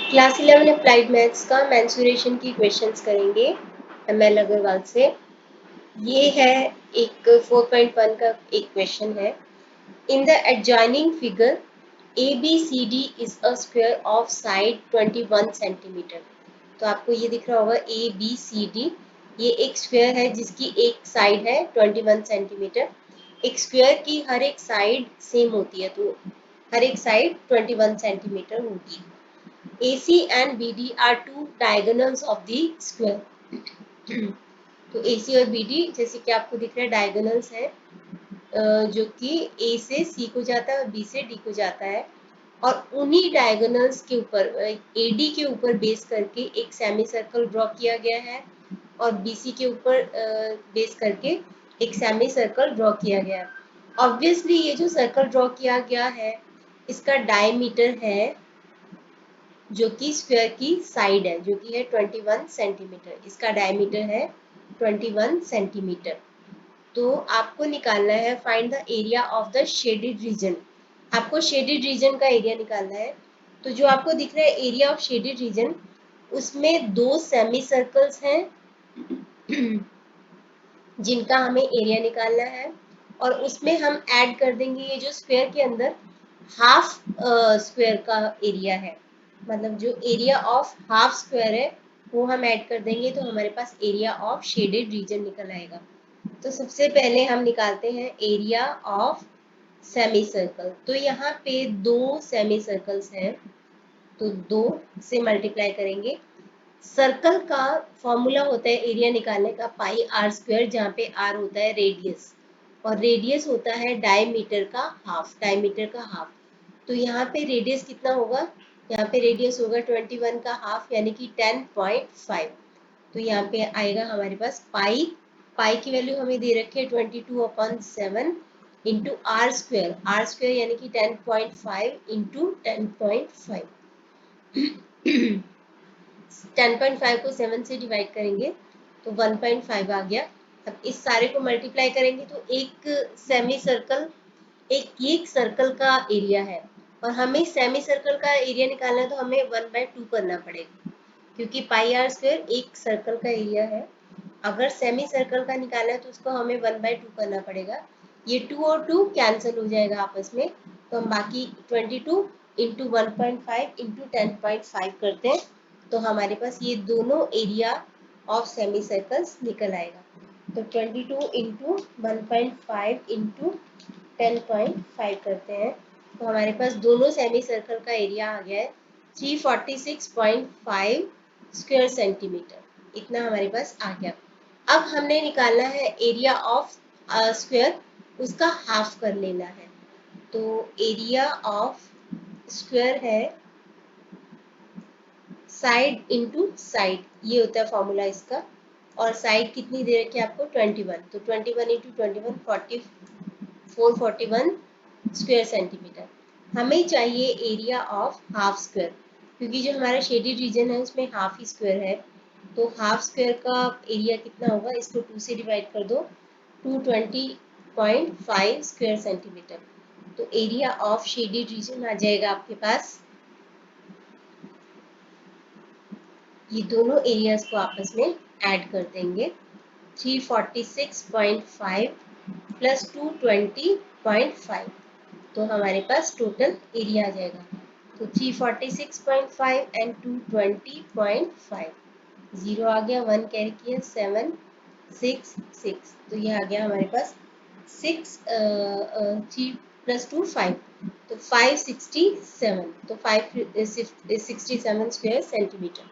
Class 11 applied maths का mensuration की questions करेंगे एमएल अग्रवाल से। ये है एक 4.1 का एक क्वेश्चन है। In the adjoining figure ABCD is a square of side 21 centimetre. तो आपको ये दिख रहा होगा ABCD, ये एक स्क्वायर है जिसकी एक साइड है 21 सेंटीमीटर। एक स्क्वायर की हर एक साइड सेम होती है, तो हर एक साइड 21 सेंटीमीटर होगी। AC and BD are two diagonals of the square. तो AC और BD जैसे कि आपको दिख रहा है डायगोनल्स है, जो कि A से C को जाता है और B से D को जाता है। और उन्हीं डायगोनल्स के ऊपर AD के ऊपर बेस करके एक सेमी सर्कल ड्रॉ किया गया है और BC के ऊपर बेस करके एक सेमी सर्कल ड्रॉ किया गया है। ऑब्वियसली ये जो सर्कल ड्रॉ किया गया है इसका डायमीटर है, जो कि स्क्वायर की साइड है, जो कि है 21 सेंटीमीटर। इसका डायमीटर है 21 सेंटीमीटर। तो आपको निकालना है find the area of the shaded region. आपको शेडेड रीजन का एरिया निकालना है। तो जो आपको दिख रहा है एरिया ऑफ शेडेड रीजन, उसमें दो सेमी सर्कल्स हैं जिनका हमें एरिया निकालना है, और उसमें हम ऐड कर देंगे ये जो स्क्वायर के अंदर हाफ स्क्वायर का एरिया है, मतलब जो एरिया ऑफ हाफ स्क्वायर है वो हम ऐड कर देंगे, तो हमारे पास एरिया ऑफ शेडेड रीजन निकल आएगा। तो सबसे पहले हम निकालते हैं एरिया ऑफ सेमी सर्कल। तो यहाँ पे दो सेमी सर्कल्स हैं, तो दो से मल्टीप्लाई करेंगे। सर्कल का फॉर्मूला होता है एरिया निकालने का पाई आर स्क्वायर, जहाँ पे आर होता है रेडियस और रेडियस होता है डायमीटर का हाफ, डायमीटर का हाफ। तो यहाँ पे रेडियस कितना होगा, यहाँ पे रेडियस होगा 21 का हाफ यानी कि 10.5। तो यहाँ पे आएगा हमारे पास पाई, पाई की वैल्यू हमें दे रखी है 22/7 इंटू आर स्क्वायर यानी कि 10.5 इंटू 10.5। 10.5 को 7 से डिवाइड करेंगे तो 1.5 आ गया। अब इस सारे को मल्टीप्लाई करेंगे तो एक सेमी सर्कल, एक सर्कल का एरिया है, और हमें सेमी सर्कल का एरिया निकालना है तो हमें 1/2 करना पड़ेगा, क्योंकि पाई आर स्क्वायर एक सर्कल का एरिया है। अगर सेमी सर्कल का निकालना है तो उसको हमें 1/2 करना पड़ेगा। ये 2 और 2 कैंसिल हो जाएगा आपस में, तो हम बाकी 22 इंटू 1.5 इंटू 10.5 करते हैं, तो हमारे पास ये दोनों एरिया ऑफ सेमी सर्कल्स निकल आएगा। तो 22 इंटू 1.5 इंटू 10.5 करते हैं, तो हमारे पास दोनों सेमी सर्कल का एरिया आ गया है 346.5 स्क्वायर सेंटीमीटर। इतना हमारे पास आ गया। अब हमने निकालना है एरिया ऑफ स्क्वायर, उसका हाफ कर लेना है। तो एरिया ऑफ स्क्वायर है साइड इंटू साइड, ये होता है फॉर्मूला इसका। और साइड कितनी दे रखी है आपको 21, तो 21 इंटू 21 441 स्क्वायर सेंटीमीटर। हमें चाहिए एरिया ऑफ हाफ स्क्वायर, क्योंकि जो हमारा शेडेड रीजन है उसमें हाफ ही स्क्वायर है। तो हाफ स्क्वायर का एरिया कितना होगा, इसको 2 से डिवाइड कर दो, 220.5 स्क्वायर सेंटीमीटर। तो एरिया ऑफ शेडेड रीजन आ जाएगा आपके पास, ये दोनों एरियाज को आपस में ऐड कर देंगे, 346.5 प्लस 220.5, तो हमारे पास टोटल एरिया आ जाएगा। तो 346.5 एंड 220.5, 0 आ गया, 1 कैरी किया, 7 6 6, तो ये आ गया हमारे पास 6 3 प्लस 2 5, तो 567, तो 567 स्क्वायर सेंटीमीटर।